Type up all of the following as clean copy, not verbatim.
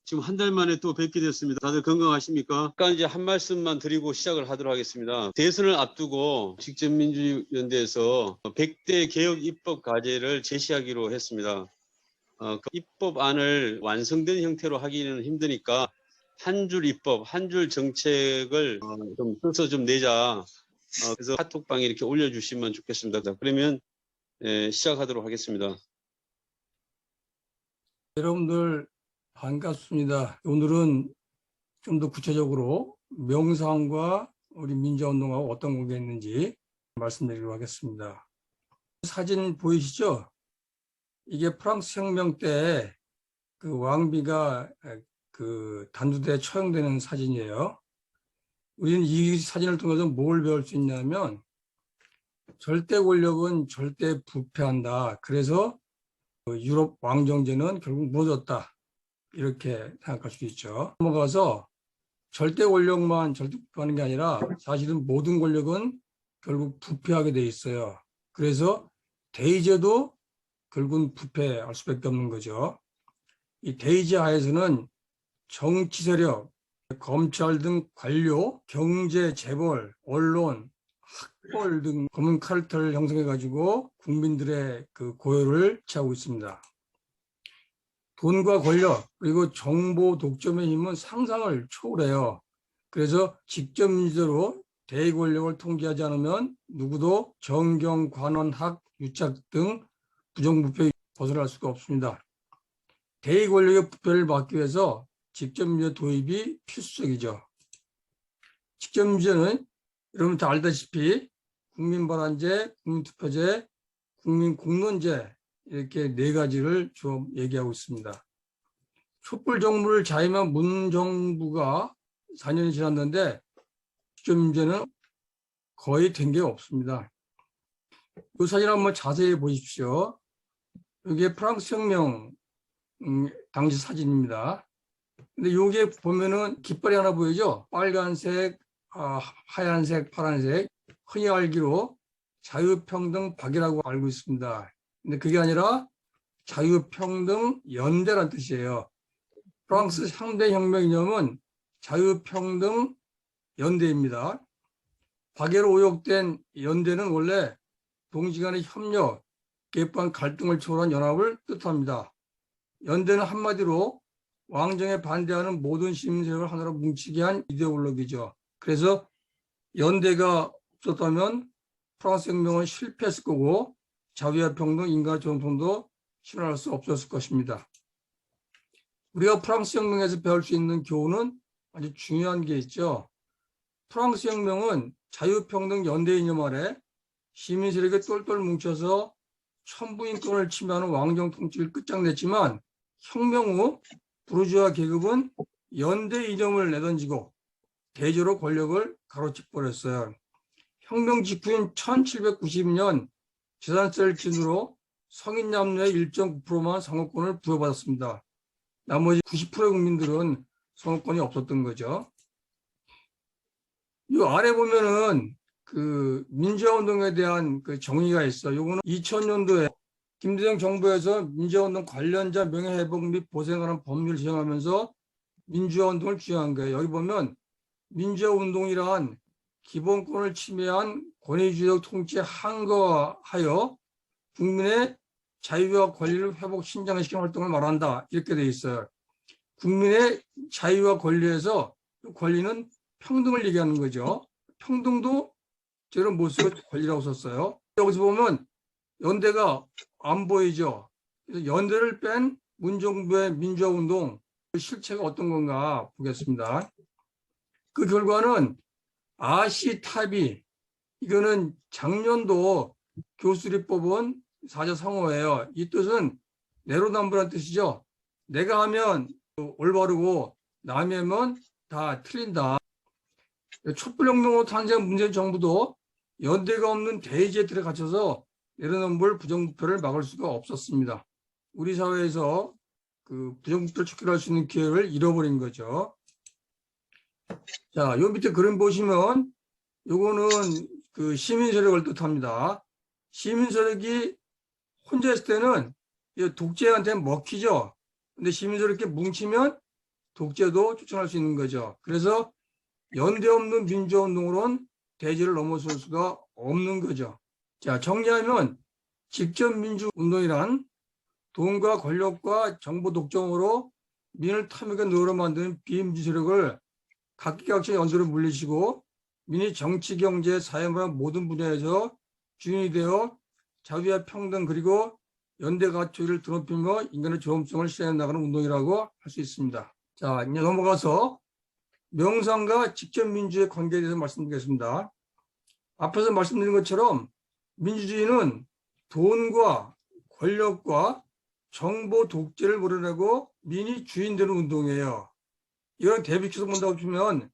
지금 한 달 만에 또 뵙게 됐습니다. 다들 건강하십니까? 아까 이제 한 말씀만 드리고 시작을 하도록 하겠습니다. 대선을 앞두고 직전민주연대에서 100대 개혁 입법 과제를 제시하기로 했습니다. 그 입법안을 완성된 형태로 하기는 힘드니까 한 줄 입법, 한 줄 정책을 좀 써서 좀 내자. 그래서 카톡방에 이렇게 올려주시면 좋겠습니다. 자, 그러면 시작하도록 하겠습니다. 여러분들 반갑습니다. 오늘은 좀 더 구체적으로 명상과 우리 민주화운동하고 어떤 관계가 있는지 말씀드리도록 하겠습니다. 사진 보이시죠? 이게 프랑스 혁명 때 그 왕비가 그 단두대에 처형되는 사진이에요. 우리는 이 사진을 통해서 뭘 배울 수 있냐면 절대 권력은 절대 부패한다. 그래서 유럽 왕정제는 결국 무너졌다. 이렇게 생각할 수 있죠. 넘어가서 절대 권력만 절대 부패하는 게 아니라 사실은 모든 권력은 결국 부패하게 돼 있어요. 그래서 대의제도 결국은 부패할 수밖에 없는 거죠. 이 대의제 하에서는 정치 세력, 검찰 등 관료, 경제, 재벌, 언론, 학벌 등 검은 카르텔을 형성해가지고 국민들의 그 고요를 취하고 있습니다. 돈과 권력 그리고 정보 독점의 힘은 상상을 초월해요. 그래서 직접 민주로 대의 권력을 통제하지 않으면 누구도 정경, 관원, 학, 유착 등 부정부패 벗어날 수가 없습니다. 대의 권력의 부패를 막기 위해서 직접 민주 도입이 필수적이죠. 직접 민주는 여러분 다 알다시피 국민발언제, 국민투표제, 국민공론제 이렇게 네 가지를 주로 얘기하고 있습니다. 촛불 정부를 자임한 문정부가 4년이 지났는데 직접 민주는 거의 된 게 없습니다. 이 사진 한번 자세히 보십시오. 이게 프랑스 혁명 당시 사진입니다. 근데 여기에 보면은 깃발이 하나 보이죠? 빨간색, 하얀색, 파란색. 흔히 알기로 자유평등 박이라고 알고 있습니다. 근데 그게 아니라 자유평등 연대란 뜻이에요. 프랑스 3대 혁명 이념은 자유평등 연대입니다. 박애로 오역된 연대는 원래 동지간의 협력, 개판 갈등을 초월한 연합을 뜻합니다. 연대는 한마디로 왕정에 반대하는 모든 시민 세력을 하나로 뭉치게 한 이데올로기죠. 그래서 연대가 없었다면 프랑스 혁명은 실패했을 거고 자유와 평등, 인간의 정통도 실현할 수 없었을 것입니다. 우리가 프랑스 혁명에서 배울 수 있는 교훈은 아주 중요한 게 있죠. 프랑스 혁명은 자유평등 연대 이념 아래 시민 세력이 똘똘 뭉쳐서 천부인권을 침해하는 왕정 통치를 끝장냈지만 혁명 후 부르주아 계급은 연대 이념을 내던지고 대조로 권력을 가로채버렸어요. 혁명 직후인 1790년 재산세를 기준으로 성인 남녀의 1.9%만 선거권을 부여받았습니다. 나머지 90%의 국민들은 선거권이 없었던 거죠. 이 아래 보면은 그 민주화운동에 대한 그 정의가 있어. 요거는 2000년도에 김대중 정부에서 민주화운동 관련자 명예회복 및 보상하는 법률을 제정하면서 민주화운동을 주장한 거예요. 여기 보면 민주화운동이란 기본권을 침해한 권위주의적 통치에 항거하여 국민의 자유와 권리를 회복 신장시키는 활동을 말한다. 이렇게 돼 있어요. 국민의 자유와 권리에서 권리는 평등을 얘기하는 거죠. 평등도 저는 못 쓰고 권리라고 썼어요. 여기서 보면 연대가 안 보이죠. 그래서 연대를 뺀 문정부의 민주화운동 그 실체가 어떤 건가 보겠습니다. 그 결과는 아시타비 이거는 작년도 교수들이 뽑은 사자성어예요. 이 뜻은 내로남불한 뜻이죠. 내가 하면 올바르고 남이 하면 다 틀린다. 촛불혁명으로 탄생한 문재인 정부도 연대가 없는 대의제에 갇혀서 내로남불 부정부패를 막을 수가 없었습니다. 우리 사회에서 그 부정부패를 촉결할 수 있는 기회를 잃어버린 거죠. 자, 요 밑에 그림 보시면 요거는 그 시민 세력을 뜻합니다. 시민 세력이 혼자 있을 때는 독재한테 먹히죠. 근데 시민 세력이 뭉치면 독재도 추천할 수 있는 거죠. 그래서 연대 없는 민주화운동으로는 대지를 넘어설 수가 없는 거죠. 자, 정리하면 직접 민주운동이란 돈과 권력과 정보 독점으로 민을 탐욕에 넣으려 만드는 비민주 세력을 각기각층 연대로 물리치고 민이 정치, 경제, 사회, 문화 모든 분야에서 주인이 되어 자유와 평등 그리고 연대 가치를 드높이며 인간의 존엄성을 실현해 나가는 운동이라고 할 수 있습니다. 자, 이제 넘어가서 명상과 직접 민주의 관계에 대해서 말씀드리겠습니다. 앞에서 말씀드린 것처럼 민주주의는 돈과 권력과 정보 독재를 몰아내고 민이 주인 되는 운동이에요. 이런 대비해서 본다고 치면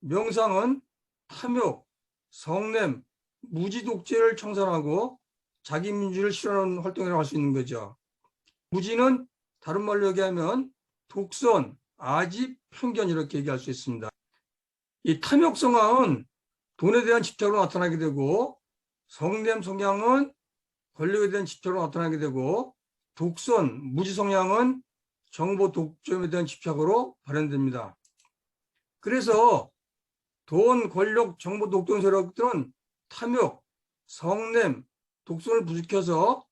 명상은 탐욕, 성냄, 무지 독재를 청산하고 자기 민주를 실현하는 활동이라고 할 수 있는 거죠. 무지는 다른 말로 얘기하면 독선, 아집, 편견 이렇게 얘기할 수 있습니다. 이 탐욕 성향은 돈에 대한 집착으로 나타나게 되고 성냄 성향은 권력에 대한 집착으로 나타나게 되고 독선, 무지 성향은 정보 독점에 대한 집착으로 발현됩니다. 그래서 돈, 권력, 정보 독점 세력들은 탐욕, 성냄, 독선을 부추겨서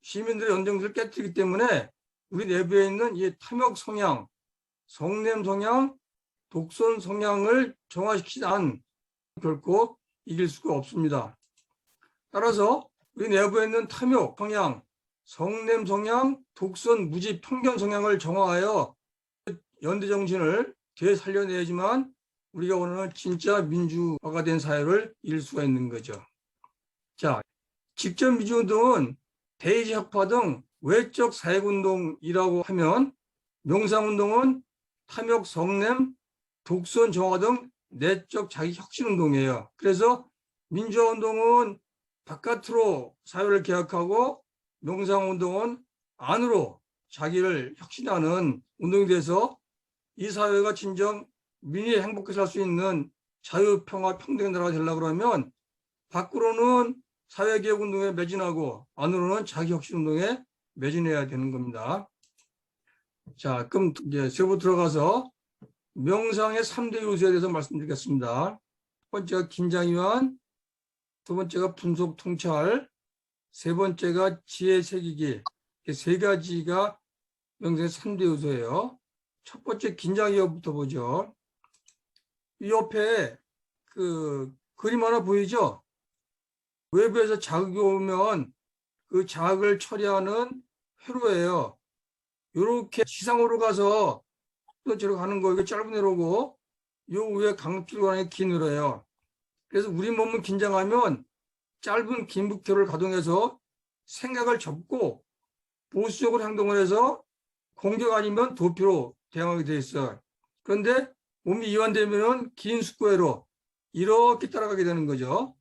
시민들의 연정들을 깨뜨리기 때문에 우리 내부에 있는 이 탐욕 성향, 성냄 성향, 독선 성향을 정화시키지 않으면 결코 이길 수가 없습니다. 따라서 우리 내부에 있는 탐욕 성향, 성냄 성향, 독선, 무지, 편견 성향을 정화하여 연대 정신을 되살려내야지만 우리가 원하는 진짜 민주화가 된 사회를 이룰 수가 있는 거죠. 자, 직접 민주운동은 대의제 혁파 등 외적 사회운동이라고 하면 명상운동은 탐욕, 성냄, 독선, 정화 등 내적 자기 혁신운동이에요. 그래서 민주화운동은 바깥으로 사회를 개혁하고 명상운동은 안으로 자기를 혁신하는 운동이 돼서 이 사회가 진정 민이 행복하게 살 수 있는 자유, 평화, 평등의 나라가 되려고 그러면 밖으로는 사회개혁운동에 매진하고 안으로는 자기혁신운동에 매진해야 되는 겁니다. 자, 그럼 이제 세부 들어가서 명상의 3대 요소에 대해서 말씀드리겠습니다. 첫 번째가 긴장이완, 두 번째가 분속 통찰, 세 번째가 지혜 새기기. 이렇게 세 가지가 명상의 3대 요소예요. 첫 번째 긴장이완부터 보죠. 이 옆에 그 그림 하나 보이죠? 외부에서 자극이 오면 그 자극을 처리하는 회로예요. 이렇게 지상으로 가서 또 저로 가는 거, 이게 짧은 회로고, 요 위에 강길로 가는 게 긴 회로예요. 그래서 우리 몸은 긴장하면 짧은 긴북회로를 가동해서 생각을 접고 보수적으로 행동을 해서 공격 아니면 도피로 대응하게 돼 있어요. 그런데 몸이 이완되면은 긴 숙고회로 이렇게 따라가게 되는 거죠.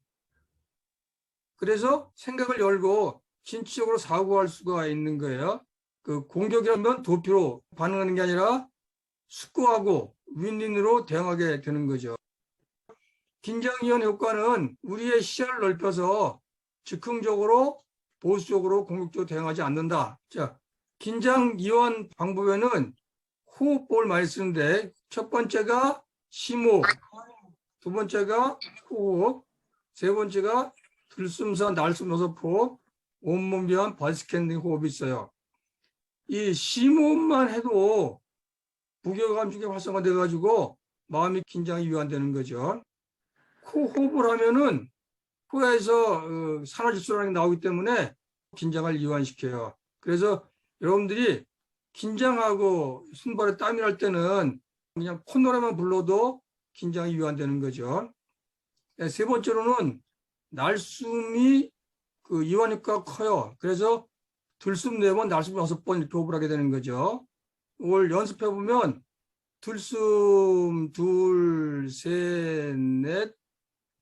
그래서 생각을 열고 진취적으로 사고할 수가 있는 거예요. 그 공격이라면 도피로 반응하는 게 아니라 숙고하고 윈윈으로 대응하게 되는 거죠. 긴장이완 효과는 우리의 시야를 넓혀서 즉흥적으로 보수적으로 공격적으로 대응하지 않는다. 자, 긴장이완 방법에는 호흡법을 많이 쓰는데 첫 번째가 심호흡, 두 번째가 호흡, 세 번째가 들숨사 날숨 여섯 호흡, 온몸 비한 바디스캔딩 호흡이 있어요. 이 심호흡만 해도 부교감 중에 활성화돼 가지고 마음이 긴장이 이완되는 거죠. 코 호흡을 하면은 코에서 산화질소라는 게 나오기 때문에 긴장을 이완시켜요. 그래서 여러분들이 긴장하고 손발에 땀이 날 때는 그냥 콧노래만 불러도 긴장이 이완되는 거죠. 세 번째로는 날숨이 그 이완 효과가 커요. 그래서 들숨 4번, 날숨 6번 이렇게 호흡을 하게 되는 거죠. 이걸 연습해 보면 들숨 둘, 셋, 넷,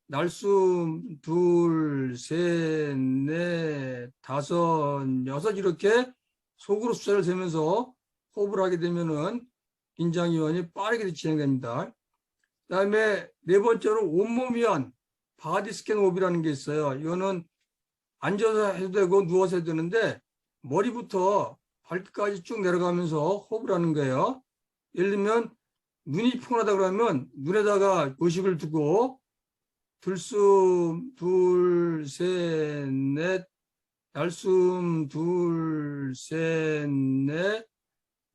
날숨 둘, 셋, 넷, 다섯, 여섯 이렇게 속으로 숫자를 세면서 호흡을 하게 되면은 긴장 이완이 빠르게 진행됩니다. 그다음에 네 번째로 온몸 이완 바디 스캔 호흡이라는 게 있어요. 이거는 앉아서 해도 되고 누워서 해도 되는데 머리부터 발끝까지 쭉 내려가면서 호흡을 하는 거예요. 예를 들면 눈이 피곤하다 그러면 눈에다가 의식을 두고 들숨 둘, 셋, 넷, 날숨 둘, 셋, 넷,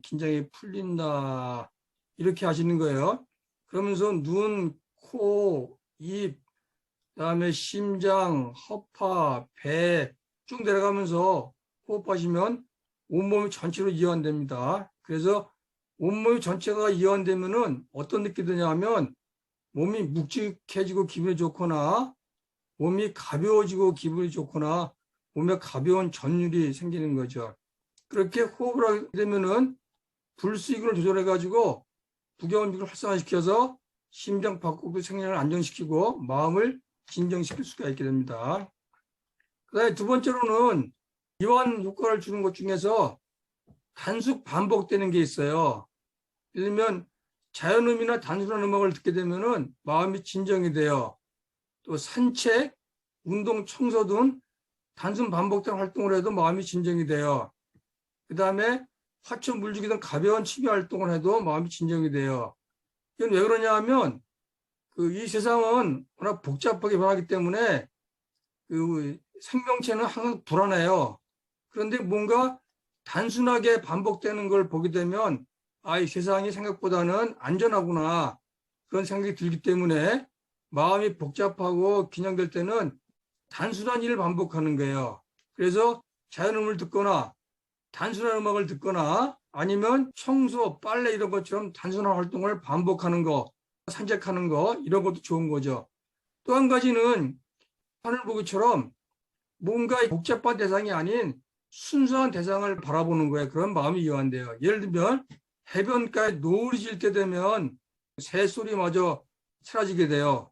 긴장이 풀린다. 이렇게 하시는 거예요. 그러면서 눈, 코, 입, 그다음에 심장, 허파, 배 쭉 내려가면서 호흡하시면 온몸이 전체로 이완됩니다. 그래서 온몸이 전체가 이완되면은 어떤 느낌이 드냐면 몸이 묵직해지고 기분이 좋거나 몸이 가벼워지고 기분이 좋거나 몸에 가벼운 전율이 생기는 거죠. 그렇게 호흡을 하게 되면은 불수익을 조절해 가지고 부경근육을 활성화시켜서 심장 박동도 생명을 안정시키고 마음을 진정시킬 수가 있게 됩니다. 그다음에 두 번째로는 이완 효과를 주는 것 중에서 단순 반복되는 게 있어요. 예를 들면 자연음이나 단순한 음악을 듣게 되면은 마음이 진정이 돼요. 또 산책, 운동, 청소 등 단순 반복된 활동을 해도 마음이 진정이 돼요. 그다음에 화초 물주기 등 가벼운 취미 활동을 해도 마음이 진정이 돼요. 이건 왜 그러냐 하면 이 세상은 워낙 복잡하게 변하기 때문에 생명체는 항상 불안해요. 그런데 뭔가 단순하게 반복되는 걸 보게 되면 이 세상이 생각보다는 안전하구나 그런 생각이 들기 때문에 마음이 복잡하고 긴장될 때는 단순한 일을 반복하는 거예요. 그래서 자연음을 듣거나 단순한 음악을 듣거나 아니면 청소, 빨래 이런 것처럼 단순한 활동을 반복하는 거, 산책하는 거 이런 것도 좋은 거죠. 또 한 가지는 하늘보기처럼 뭔가 복잡한 대상이 아닌 순수한 대상을 바라보는 거예요. 그런 마음이 이완돼요. 예를 들면 해변가에 노을이 질 때 되면 새소리마저 사라지게 돼요.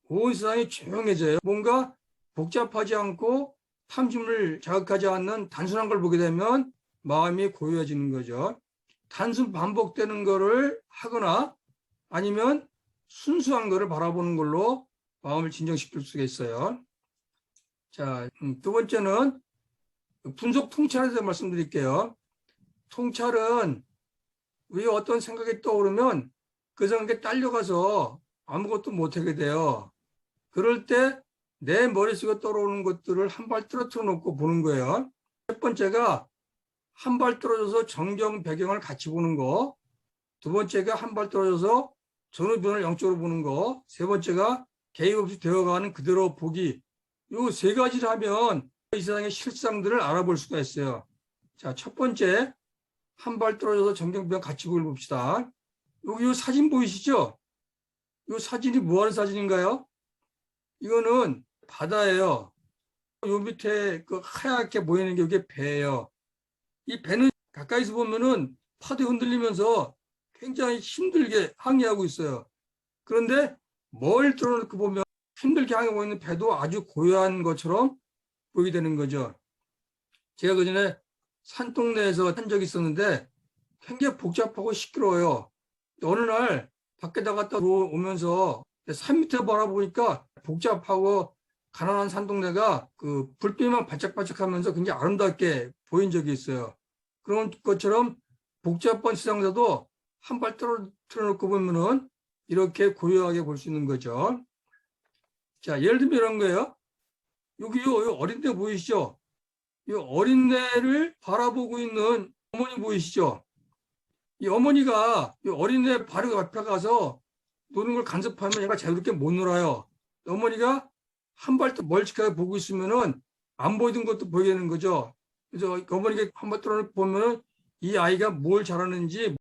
온 세상이 조용해져요. 뭔가 복잡하지 않고 탐심을 자극하지 않는 단순한 걸 보게 되면 마음이 고요해지는 거죠. 단순 반복되는 거를 하거나 아니면 순수한 거를 바라보는 걸로 마음을 진정시킬 수가 있어요. 자, 두 번째는 분석 통찰에 대해서 말씀드릴게요. 통찰은 우리 어떤 생각이 떠오르면 그 생각에 딸려가서 아무것도 못하게 돼요. 그럴 때 내 머릿속에 떠오르는 것들을 한 발 떨어뜨려 놓고 보는 거예요. 첫 번째가 한 발 떨어져서 정경 배경을 같이 보는 거. 두 번째가 한 발 떨어져서 전후변을 영적으로 보는 거. 세 번째가 개입 없이 되어가는 그대로 보기. 이 세 가지를 하면 이 세상의 실상들을 알아볼 수가 있어요. 자, 첫 번째 한 발 떨어져서 정경배경 같이 보기를 봅시다. 여기 이 사진 보이시죠? 이 사진이 뭐 하는 사진인가요? 이거는 바다예요. 요 밑에 그 하얗게 보이는 게 이게 배예요. 이 배는 가까이서 보면은 파도에 흔들리면서 굉장히 힘들게 항해하고 있어요. 그런데 멀리 떨어놓고 보면 힘들게 항해하고 있는 배도 아주 고요한 것처럼 보이게 되는 거죠. 제가 그전에 산동네에서 한 적이 있었는데 굉장히 복잡하고 시끄러워요. 어느 날 밖에 나갔다 오면서 산 밑에 바라보니까 복잡하고 가난한 산동네가 그 불빛만 반짝반짝하면서 굉장히 아름답게 보인 적이 있어요. 그런 것처럼 복잡한 세상에서도 한 발 떨어뜨려 놓고 보면은 이렇게 고요하게 볼 수 있는 거죠. 자, 예를 들면 이런 거예요. 여기요, 어린애 보이시죠? 이 어린애를 바라보고 있는 어머니 보이시죠? 이 어머니가 이 어린애 바로 앞에 가서 노는 걸 간섭하면 얘가 자유롭게 못 놀아요. 어머니가 한 발 더 멀찍하게 보고 있으면은 안 보이던 것도 보이게 되는 거죠. 그래서 어머니가 한 발 떨어져 보면은 이 아이가 뭘 잘하는지